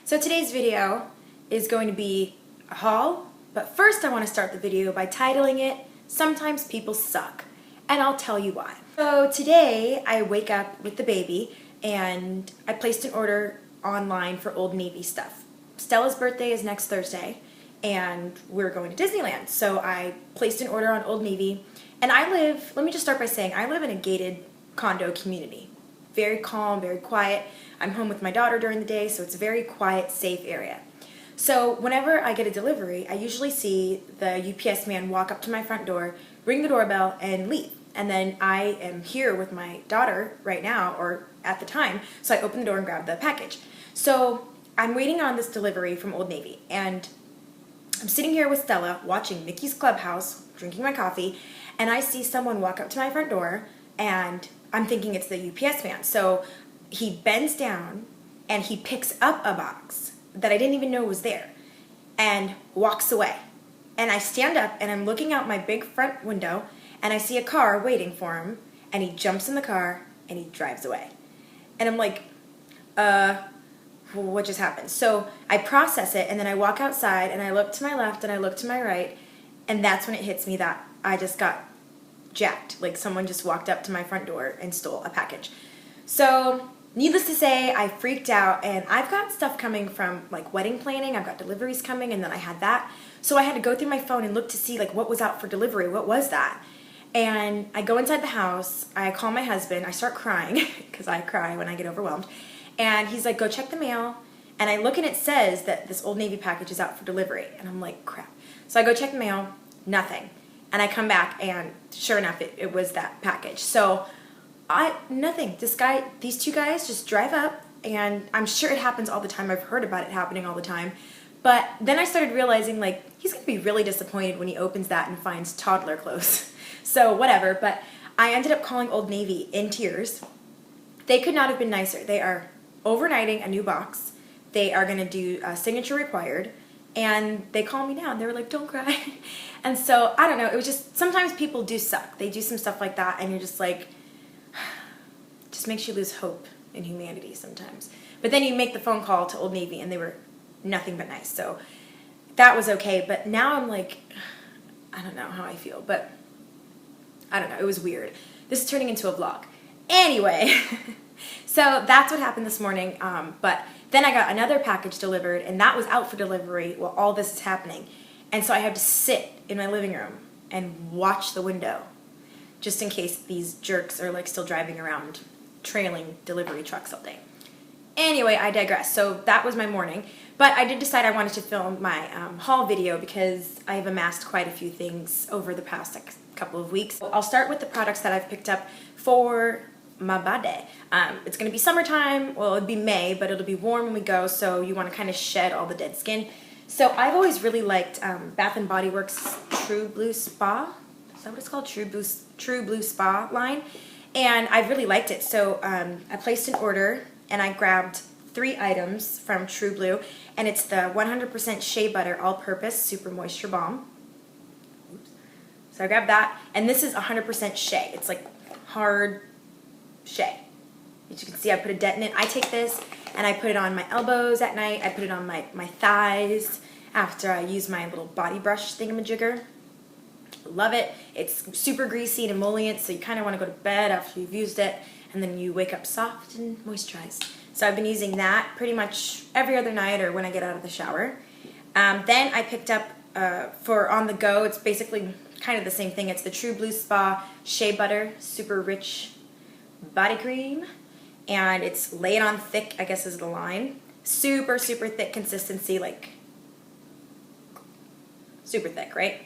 So today's video is going to be a haul, but first I want to start the video by titling it, Sometimes People Suck, and I'll tell you why. So today I wake up with the baby and I placed an order online for Old Navy stuff. Stella's birthday is next Thursday and we're going to Disneyland. So I placed an order on Old Navy, and let me just start by saying I live in a gated condo community. Very calm, very quiet. I'm home with my daughter during the day, so it's a very quiet, safe area. So whenever I get a delivery, I usually see the UPS man walk up to my front door, ring the doorbell, and leave. And then I am here with my daughter right now, or at the time, so I open the door and grab the package. So I'm waiting on this delivery from Old Navy, and I'm sitting here with Stella watching Mickey's Clubhouse, drinking my coffee, and I see someone walk up to my front door, and I'm thinking it's the UPS man. So he bends down and he picks up a box that I didn't even know was there and walks away. And I stand up and I'm looking out my big front window and I see a car waiting for him, and he jumps in the car and he drives away. And I'm like, what just happened? So I process it and then I walk outside and I look to my left and I look to my right, and that's when it hits me that I just got jacked. Like someone just walked up to my front door and stole a package. So needless to say, I freaked out, and I've got stuff coming from like wedding planning. I've got deliveries coming, and then I had that. So I had to go through my phone and look to see like what was out for delivery. What was that? And I go inside the house. I call my husband. I start crying because I cry when I get overwhelmed. And he's like, go check the mail. And I look and it says that this Old Navy package is out for delivery. And I'm like, crap. So I go check the mail. Nothing. And I come back and sure enough, it was that package. So nothing. These two guys just drive up, and I'm sure it happens all the time. I've heard about it happening all the time. But then I started realizing, like, he's going to be really disappointed when he opens that and finds toddler clothes. So whatever. But I ended up calling Old Navy in tears. They could not have been nicer. They are overnighting a new box. They are going to do signature required. And they called me down. They were like, don't cry. And so, I don't know. It was just, sometimes people do suck. They do some stuff like that, and you're just like, just makes you lose hope in humanity sometimes. But then you make the phone call to Old Navy, and they were nothing but nice. So that was okay. But now I'm like, I don't know how I feel. But I don't know. It was weird. This is turning into a vlog. Anyway, so that's what happened this morning. But then I got another package delivered, and that was out for delivery while all this is happening. And so I had to sit in my living room and watch the window just in case these jerks are like still driving around trailing delivery trucks all day. Anyway, I digress. So that was my morning. But I did decide I wanted to film my haul video because I have amassed quite a few things over the past couple of weeks. I'll start with the products that I've picked up for my birthday. It's going to be summertime. Well, it'll be May, but it'll be warm when we go, so you want to kind of shed all the dead skin. So I've always really liked Bath & Body Works True Blue Spa. Is that what it's called? True Blue Spa line. And I've really liked it. So I placed an order and I grabbed 3 items from True Blue, and it's the 100% Shea Butter All-Purpose Super Moisture Balm. Oops. So I grabbed that, and this is 100% shea. It's like hard shea. As you can see, I put a dent in it. I take this and I put it on my elbows at night. I put it on my thighs after I use my little body brush thingamajigger. Love it. It's super greasy and emollient, so you kind of want to go to bed after you've used it, and then you wake up soft and moisturized. So I've been using that pretty much every other night or when I get out of the shower. Then I picked up for on the go, it's basically kind of the same thing. It's the True Blue Spa Shea Butter Super Rich Body Cream, and it's laid on thick, I guess is the line. Super, super thick consistency, like super thick, right?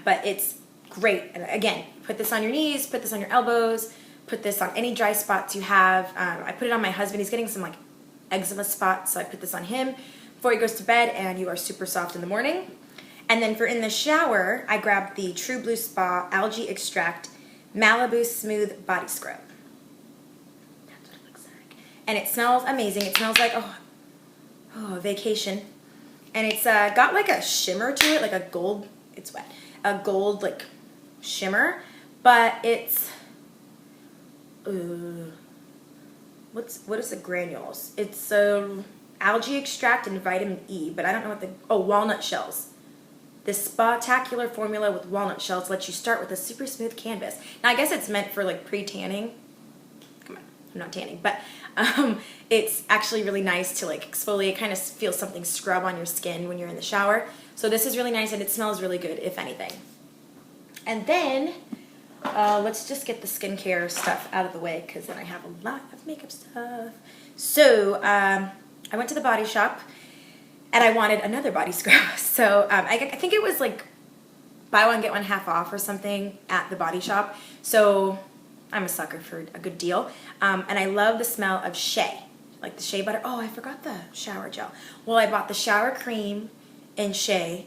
But it's great. And again, put this on your knees, put this on your elbows, put this on any dry spots you have. I put it on my husband. He's getting some like eczema spots, so I put this on him before he goes to bed, and you are super soft in the morning. And then for in the shower, I grabbed the True Blue Spa Algae Extract Malibu Smooth Body Scrub. That's what it looks like. And it smells amazing. It smells like, oh, vacation. And it's got like a shimmer to it, like a gold, it's wet, a gold like shimmer, but it's, what is the granules? It's algae extract and vitamin E, but I don't know what walnut shells. This spectacular formula with walnut shells lets you start with a super smooth canvas. Now, I guess it's meant for like pre-tanning. Come on, I'm not tanning, but it's actually really nice to like exfoliate, kind of feel something scrub on your skin when you're in the shower. So this is really nice, and it smells really good, if anything. And then, let's just get the skincare stuff out of the way, because then I have a lot of makeup stuff. So, I went to the Body Shop, and I wanted another body scrub. So, I think it was like buy one, get one half off or something at the Body Shop. So, I'm a sucker for a good deal. And I love the smell of shea, like the shea butter. Oh, I forgot the shower gel. Well, I bought the shower cream in shea,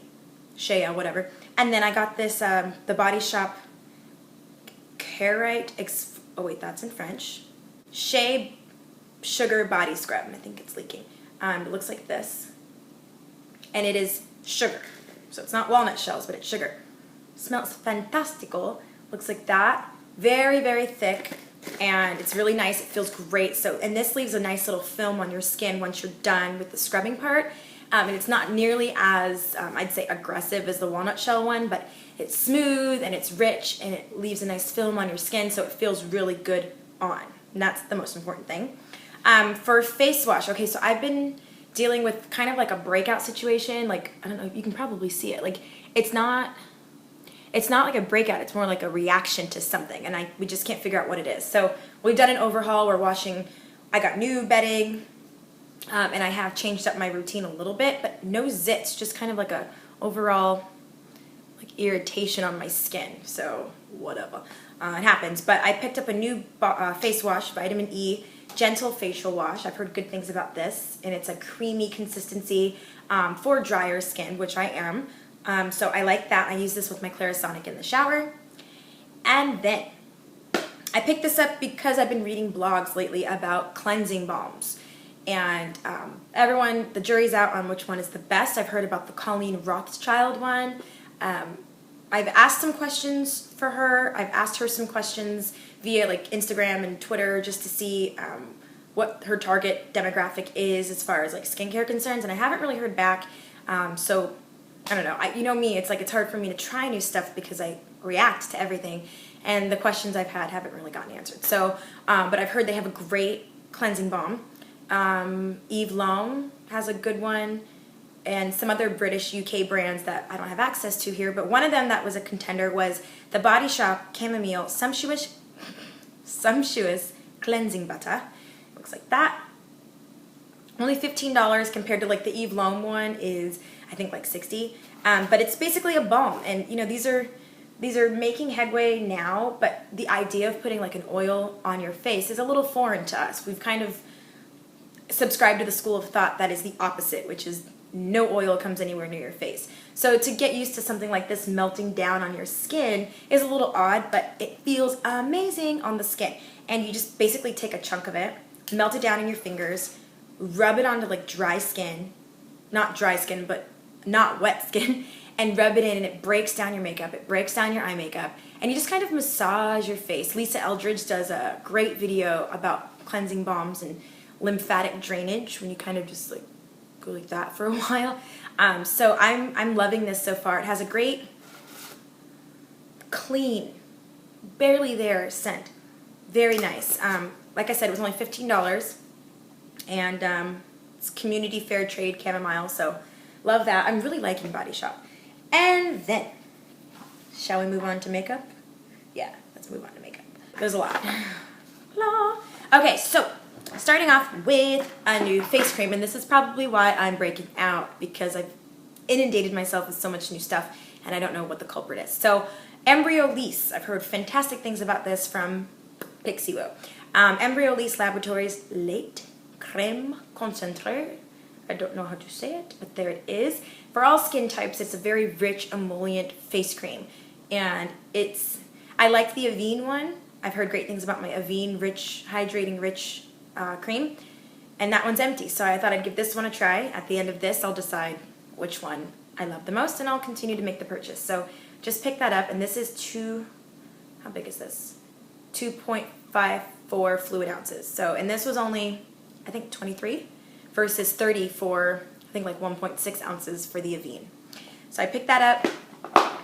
whatever. And then I got this, the Body Shop oh wait, that's in French. Shea Sugar Body Scrub. I think it's leaking. It looks like this. And it is sugar. So it's not walnut shells, but it's sugar. Smells fantastical. Looks like that. Very, very thick. And it's really nice. It feels great. So, and this leaves a nice little film on your skin once you're done with the scrubbing part. And it's not nearly as, I'd say, aggressive as the walnut shell one, but it's smooth and it's rich and it leaves a nice film on your skin, so it feels really good on. And that's the most important thing. For face wash, okay, so I've been dealing with kind of like a breakout situation. Like, I don't know, you can probably see it. Like, it's not like a breakout, it's more like a reaction to something, and we just can't figure out what it is. So we've done an overhaul. We're washing, I got new bedding, and I have changed up my routine a little bit, but no zits, just kind of like a overall like irritation on my skin. So whatever, it happens. But I picked up a new face wash, vitamin E, gentle facial wash. I've heard good things about this, and it's a creamy consistency for drier skin, which I am. So I like that. I use this with my Clarisonic in the shower. And then I picked this up because I've been reading blogs lately about cleansing balms. And everyone, the jury's out on which one is the best. I've heard about the Colleen Rothschild one. I've asked some questions for her. I've asked her some questions via like Instagram and Twitter just to see what her target demographic is as far as like skincare concerns. And I haven't really heard back. So I don't know. You know me, it's like it's hard for me to try new stuff because I react to everything. And the questions I've had haven't really gotten answered. So, but I've heard they have a great cleansing balm. Eve Lom has a good one, and some other British UK brands that I don't have access to here, but one of them that was a contender was the Body Shop Chamomile Sumptuous Cleansing Butter. Looks like that. Only $15 compared to like the Eve Lom one is I think like $60. But it's basically a balm, and you know these are making headway now, but the idea of putting like an oil on your face is a little foreign to us. We've kind of subscribe to the school of thought that is the opposite, which is no oil comes anywhere near your face. So to get used to something like this melting down on your skin is a little odd, but it feels amazing on the skin. And you just basically take a chunk of it, melt it down in your fingers, rub it onto like dry skin, not dry skin, but not wet skin, and rub it in, and it breaks down your makeup, it breaks down your eye makeup, and you just kind of massage your face. Lisa Eldridge does a great video about cleansing balms and lymphatic drainage when you kind of just like go like that for a while. So I'm loving this so far. It has a great clean, barely there scent. Very nice. Like I said, it was only $15, and it's community fair trade chamomile, so love that. I'm really liking Body Shop. And then, shall we move on to makeup? Yeah, let's move on to makeup. There's a lot. Okay, so starting off with a new face cream, and this is probably why I'm breaking out, because I've inundated myself with so much new stuff and I don't know what the culprit is. So Embryolisse, I've heard fantastic things about this from Pixiwo. Embryolisse Laboratories Late Crème Concentrée. I don't know how to say it, but there it is. For all skin types, it's a very rich emollient face cream, and I like the Avene one. I've heard great things about my Avene rich, hydrating rich cream, and that one's empty, so I thought I'd give this one a try. At the end of this, I'll decide which one I love the most, and I'll continue to make the purchase. So just pick that up, and this is how big is this? 2.54 fluid ounces. So, and this was only, I think, $23 for versus 30 for, I think, like 1.6 ounces for the Avene. So I picked that up.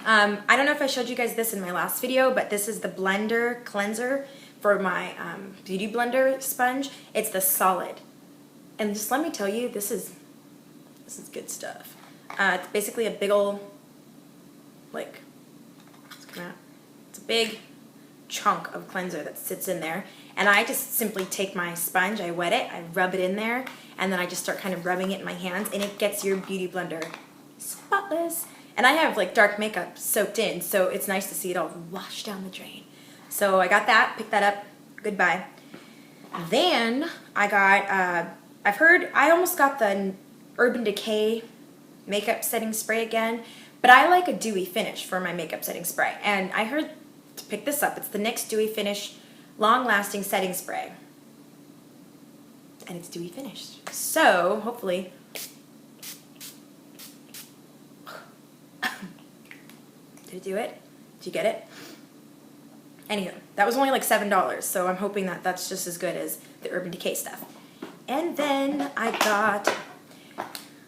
I don't know if I showed you guys this in my last video, but this is the blender cleanser for my beauty blender sponge. It's the solid. And just let me tell you, this is good stuff. It's basically a big old, like, it's a big chunk of cleanser that sits in there. And I just simply take my sponge, I wet it, I rub it in there, and then I just start kind of rubbing it in my hands, and it gets your beauty blender spotless. And I have like dark makeup soaked in, so it's nice to see it all wash down the drain. So I got that, picked that up, goodbye. Then I got, I almost got the Urban Decay makeup setting spray again, but I like a dewy finish for my makeup setting spray. And I heard to pick this up. It's the NYX Dewy Finish Long Lasting Setting Spray. And it's dewy finished. So hopefully, did it do it? Did you get it? Anywho, that was only like $7, so I'm hoping that that's just as good as the Urban Decay stuff. And then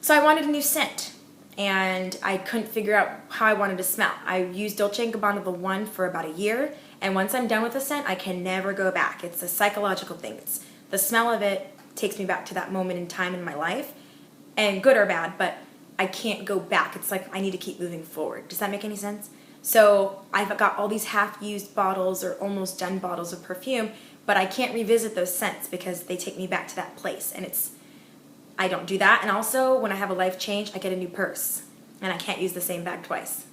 so I wanted a new scent, and I couldn't figure out how I wanted to smell. I used Dolce & Gabbana the One for about a year, and once I'm done with the scent, I can never go back. It's a psychological thing. It's the smell of it takes me back to that moment in time in my life, and good or bad, but I can't go back. It's like I need to keep moving forward. Does that make any sense? So I've got all these half-used bottles or almost done bottles of perfume, but I can't revisit those scents because they take me back to that place, and I don't do that. And also, when I have a life change, I get a new purse, and I can't use the same bag twice.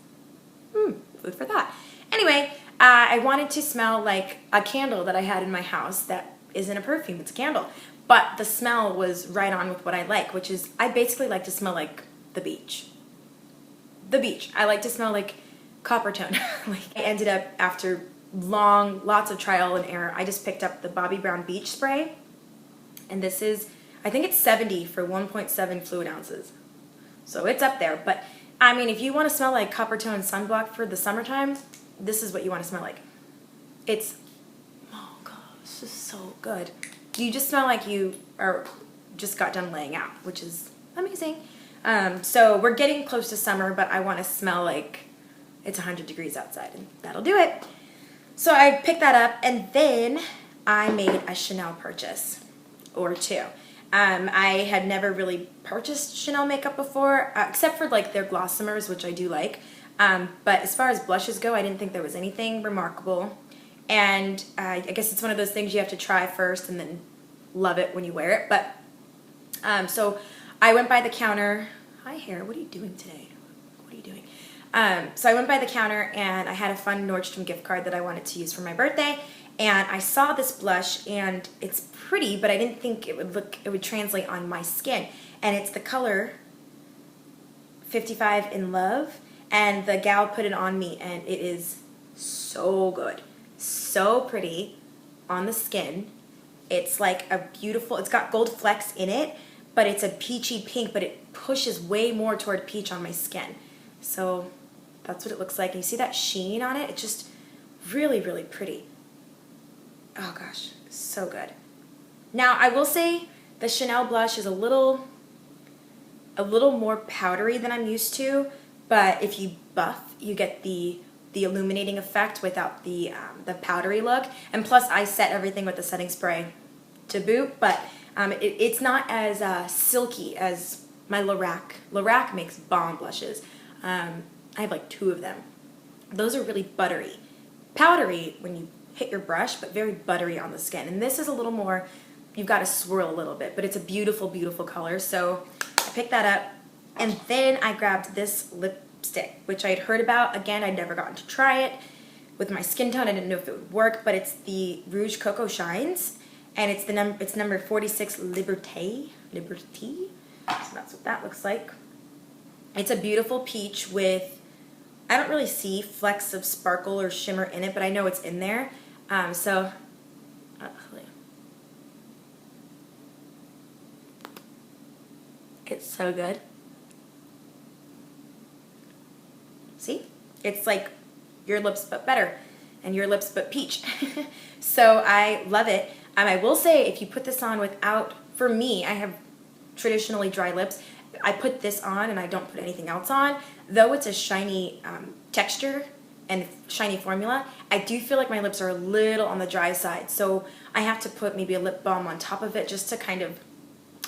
Food for thought. Anyway, I wanted to smell like a candle that I had in my house that isn't a perfume, it's a candle. But the smell was right on with what I like, which is, I basically like to smell like the beach. The beach. I like to smell like copper tone. I ended up, after lots of trial and error, I just picked up the Bobbi Brown Beach Spray. And this is, I think it's 70 for 1.7 fluid ounces. So it's up there. But, I mean, if you want to smell like copper tone sunblock for the summertime, this is what you want to smell like. It's, oh god, it's just so good. You just smell like you just got done laying out, which is amazing. So we're getting close to summer, but I want to smell like it's 100 degrees outside, and that'll do it. So I picked that up, and then I made a Chanel purchase, or two. I had never really purchased Chanel makeup before, except for like their Glossomers, which I do like. But as far as blushes go, I didn't think there was anything remarkable. And I guess it's one of those things you have to try first and then love it when you wear it. But so I went by the counter. Hi, hair. What are you doing today? What are you doing? So I went by the counter, and I had a fun Nordstrom gift card that I wanted to use for my birthday. And I saw this blush, and it's pretty, but I didn't think it would translate on my skin. And it's the color 55 in Love, and the gal put it on me, and it is so good. So pretty on the skin. It's like a beautiful, it's got gold flecks in it, but it's a peachy pink, but it pushes way more toward peach on my skin. So that's what it looks like. And you see that sheen on it? It's just really, really pretty. Oh gosh, so good. Now I will say the Chanel blush is a little more powdery than I'm used to, but if you buff, you get the illuminating effect without the powdery look. And plus I set everything with the setting spray to boot, but it's not as silky as my Lorac. Lorac makes bomb blushes. I have like 2 of them. Those are really buttery. Powdery when you hit your brush, but very buttery on the skin. And this is a little more, you've got to swirl a little bit, but it's a beautiful, beautiful color. So I picked that up, and then I grabbed this lipstick, which I had heard about. Again, I'd never gotten to try it. With my skin tone, I didn't know if it would work, but it's the Rouge Coco Shines, and it's number 46 Liberté. So that's what that looks like. It's a beautiful peach with, I don't really see flecks of sparkle or shimmer in it, but I know it's in there. It's so good. See? It's like your lips but better, and your lips but peach. So I love it. I will say, if you put this on without, for me, I have traditionally dry lips, I put this on and I don't put anything else on. Though it's a shiny texture and shiny formula, I do feel like my lips are a little on the dry side. So I have to put maybe a lip balm on top of it just to kind of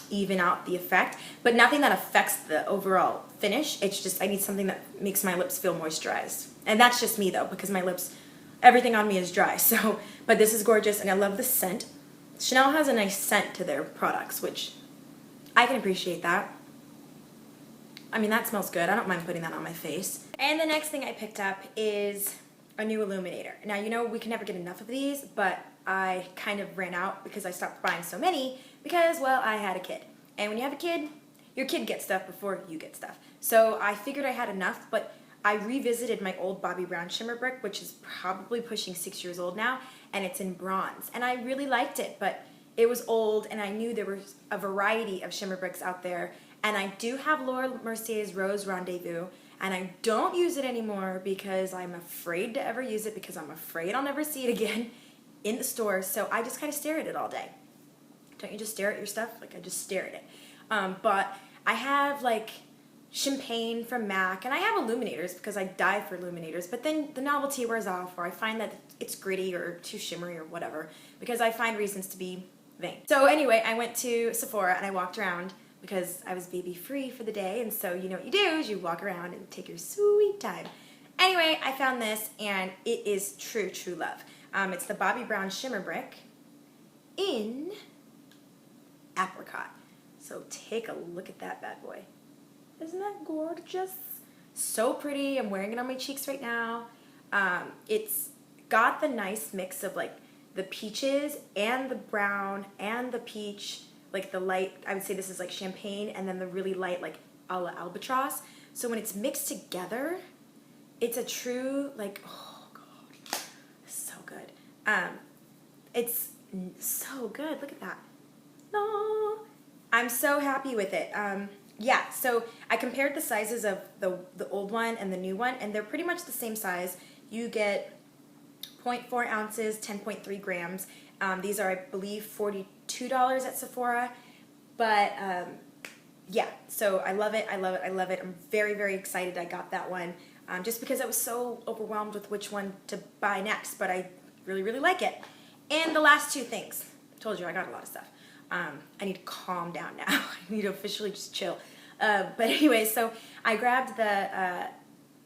even out the effect, but nothing that affects the overall finish. It's just I need something that makes my lips feel moisturized. And that's just me though, because my lips, everything on me is dry. So, but this is gorgeous and I love the scent. Chanel has a nice scent to their products, which I can appreciate that. I mean, that smells good. I don't mind putting that on my face. And the next thing I picked up is a new illuminator. Now, you know, we can never get enough of these, but I kind of ran out because I stopped buying so many because, well, I had a kid. And when you have a kid, your kid gets stuff before you get stuff. So I figured I had enough, but I revisited my old Bobbi Brown shimmer brick, which is probably pushing 6 years old now, and it's in bronze. And I really liked it, but it was old, and I knew there was a variety of shimmer bricks out there. And I do have Laura Mercier's Rose Rendezvous, and I don't use it anymore because I'm afraid to ever use it because I'm afraid I'll never see it again in the store. So I just kind of stare at it all day. Don't you just stare at your stuff? Like, I just stare at it. But I have like Champagne from MAC, and I have illuminators because I die for illuminators, but then the novelty wears off, or I find that it's gritty or too shimmery or whatever, because I find reasons to be vain. So anyway, I went to Sephora and I walked around because I was baby free for the day, and so you know what you do is you walk around and take your sweet time. Anyway, I found this and it is true love. It's the Bobbi Brown shimmer brick in apricot. So take a look at that bad boy. Isn't that gorgeous? So pretty. I'm wearing it on my cheeks right now. It's got the nice mix of like the peaches and the brown and the peach, like the light, I would say this is like champagne, and then the really light like a la albatross. So when it's mixed together, it's a true like, oh God, so good. It's so good. Look at that. No, I'm so happy with it. Yeah, so I compared the sizes of the old one and the new one, and they're pretty much the same size. You get 0.4 ounces, 10.3 grams. These are, I believe, $42 at Sephora. But yeah, so I love it, I love it, I love it. I'm very, very excited I got that one. Just because I was so overwhelmed with which one to buy next, but I really, really like it. And the last two things. I told you I got a lot of stuff. I need to calm down now. I need to officially just chill. But anyway, so I grabbed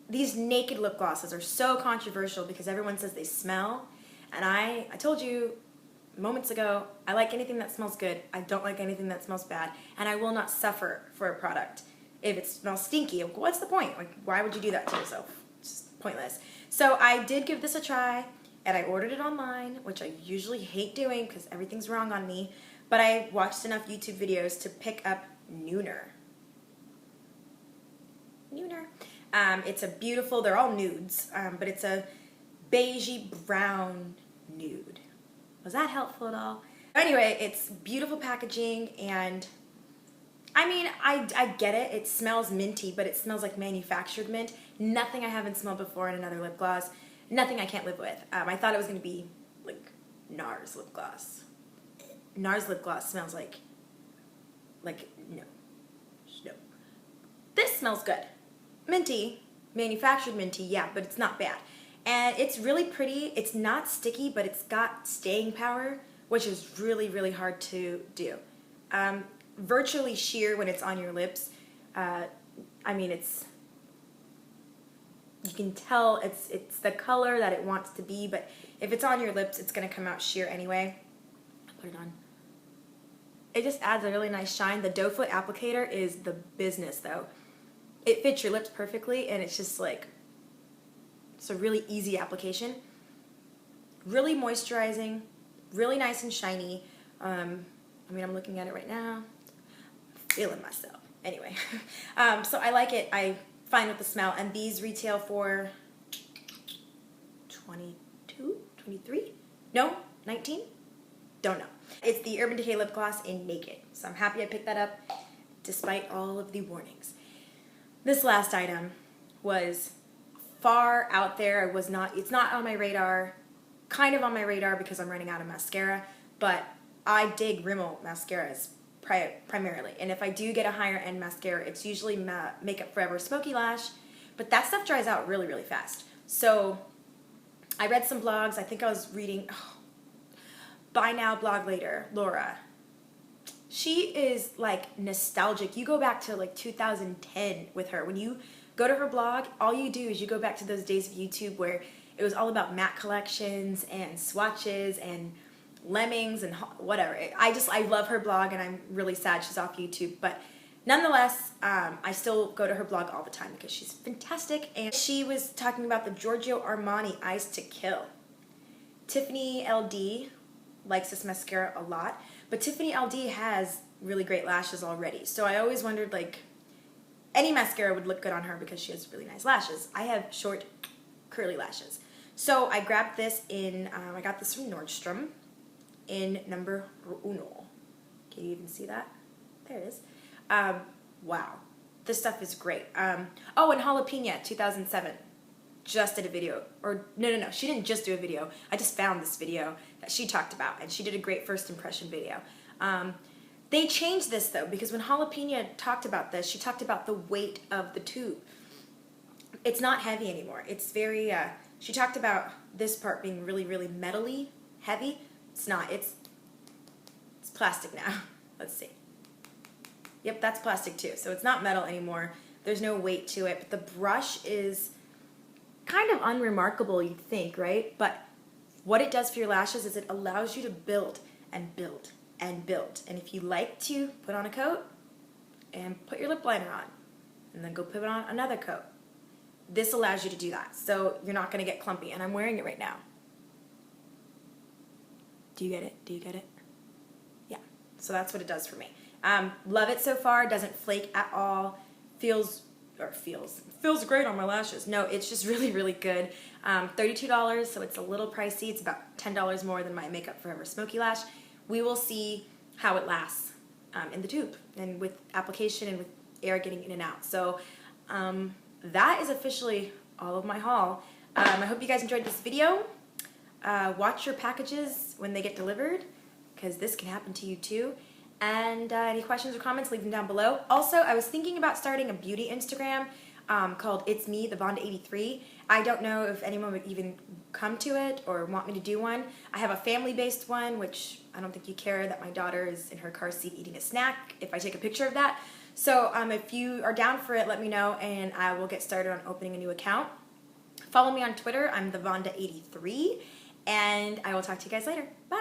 these naked lip glosses are so controversial because everyone says they smell. And I told you moments ago, I like anything that smells good. I don't like anything that smells bad. And I will not suffer for a product if it smells stinky. What's the point? Like, why would you do that to yourself? It's just pointless. So I did give this a try, and I ordered it online, which I usually hate doing because everything's wrong on me. But I watched enough YouTube videos to pick up Nooner. It's a beautiful, they're all nudes, but it's a beigey brown nude. Was that helpful at all? Anyway, it's beautiful packaging, and I mean, I get it. It smells minty, but it smells like manufactured mint. Nothing I haven't smelled before in another lip gloss. Nothing I can't live with. I thought it was going to be like NARS lip gloss. NARS lip gloss smells like no. This smells good. Minty, manufactured minty, yeah, but it's not bad. And it's really pretty. It's not sticky, but it's got staying power, which is really, really hard to do. Virtually sheer when it's on your lips. I mean, you can tell it's the color that it wants to be, but if it's on your lips, it's going to come out sheer anyway. I'll put it on. It just adds a really nice shine. The doe foot applicator is the business, though. It fits your lips perfectly, and it's just like, it's a really easy application. Really moisturizing, really nice and shiny. I mean, I'm looking at it right now. Feeling myself. Anyway, so I like it. I'm fine with the smell, and these retail for $22, $23? No, $19? Don't know. It's the Urban Decay lip gloss in Naked, so I'm happy I picked that up despite all of the warnings. This last item was far out there. It's not on my radar, kind of on my radar because I'm running out of mascara, but I dig Rimmel mascaras primarily. And if I do get a higher end mascara, it's usually Makeup Forever Smoky Lash, but that stuff dries out really, really fast. So I read some blogs. I think I was reading Buy Now, Blog Later, Laura. She is like nostalgic. You go back to like 2010 with her. When you go to her blog, all you do is you go back to those days of YouTube where it was all about matte collections and swatches and lemmings and whatever. I love her blog, and I'm really sad she's off YouTube, but nonetheless, I still go to her blog all the time because she's fantastic. And she was talking about the Giorgio Armani Eyes to Kill. Tiffany LD likes this mascara a lot, but Tiffany LD has really great lashes already. So I always wondered, like, any mascara would look good on her because she has really nice lashes. I have short, curly lashes. So I grabbed this in, I got this from Nordstrom in number uno. Can you even see that? There it is. Wow. This stuff is great. Oh, and Jalapeno 2007 just did a video. Or, no, she didn't just do a video. I just found this video that she talked about, and she did a great first impression video. They changed this, though, because when Jalapeno talked about this, she talked about the weight of the tube. It's not heavy anymore. It's very, she talked about this part being really, really metally heavy. It's not. It's plastic now. Let's see. Yep, that's plastic too. So it's not metal anymore. There's no weight to it. But the brush is kind of unremarkable, you'd think, right? But what it does for your lashes is it allows you to build and build and build. And if you like to put on a coat and put your lip liner on and then go put on another coat, this allows you to do that. So you're not going to get clumpy. And I'm wearing it right now. Do you get it? Do you get it? Yeah. So that's what it does for me. Love it so far. Doesn't flake at all. Feels great on my lashes. No, it's just really, really good. $32, so it's a little pricey. It's about $10 more than my Makeup Forever Smoky Lash. We will see how it lasts in the tube and with application and with air getting in and out. So that is officially all of my haul. I hope you guys enjoyed this video. Watch your packages when they get delivered, because this can happen to you too. And any questions or comments, leave them down below. Also, I was thinking about starting a beauty Instagram called It's Me, the Vonda83. I don't know if anyone would even come to it or want me to do one. I have a family-based one, which I don't think you care that my daughter is in her car seat eating a snack if I take a picture of that. So if you are down for it, let me know, and I will get started on opening a new account. Follow me on Twitter. I'm the Vonda83, and I will talk to you guys later. Bye.